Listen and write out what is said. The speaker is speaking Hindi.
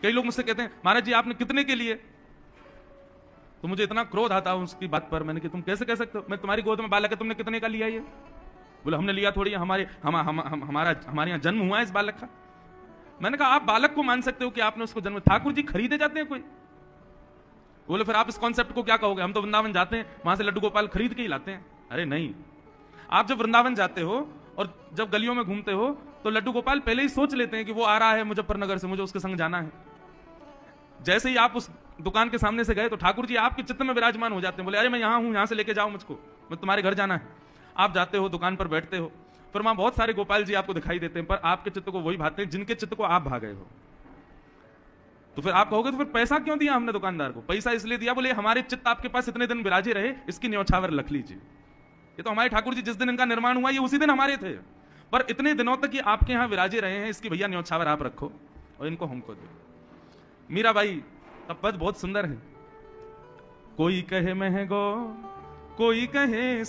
कई लोग मुझसे कहते हैं महाराज जी आपने कितने के लिए, तो मुझे इतना क्रोध आता है उसकी बात पर। मैंने कि तुम कैसे कह सकते हो, मैं तुम्हारी गोद में बालक है, तुमने कितने का लिया ये? बोले हमने लिया थोड़ी, हमारे हमारे यहाँ जन्म हुआ है इस बालक का। मैंने कहा आप बालक को मान सकते हो कि आपने उसको जन्म, ठाकुर जी खरीदे जाते हैं कोई? बोले फिर आप इस कॉन्सेप्ट को क्या कहोगे, हम तो वृंदावन जाते हैं वहां से लड्डू गोपाल खरीद के ही लाते हैं। अरे नहीं, आप जब वृंदावन जाते हो और जब गलियों में घूमते हो तो लड्डू गोपाल पहले ही सोच लेते हैं कि वो आ रहा है मुजफ्फरनगर से, मुझे उसके संग जाना है। जैसे ही आप उस दुकान के सामने से गए तो ठाकुर जी आपके चित्त में विराजमान हो जाते हैं। बोले अरे मैं यहां हूं, यहां से लेके जाओ मुझको, मैं तुम्हारे घर जाना है। आप जाते हो, दुकान पर बैठते हो, फिर वहां बहुत सारे गोपाल जी आपको दिखाई देते हैं, पर आपके चित्त को वही भाते हैं जिनके चित्त को आप भा गए हो। तो फिर आप कहोगे तो फिर पैसा क्यों दिया हमने दुकानदार को? पैसा इसलिए दिया, बोले हमारे चित्त आपके पास इतने दिन विराजे रहे, इसकी न्यौछावर रख लीजिए। ये तो हमारे ठाकुर जी जिस दिन इनका निर्माण हुआ ये उसी दिन हमारे थे, पर इतने दिनों तक ये आपके यहां विराजे रहे हैं, इसकी भैया न्यौछावर आप रखो और इनको हमको दो। मीराबाई का पद बहुत सुंदर है। कोई कहे महंगो, कोई कहे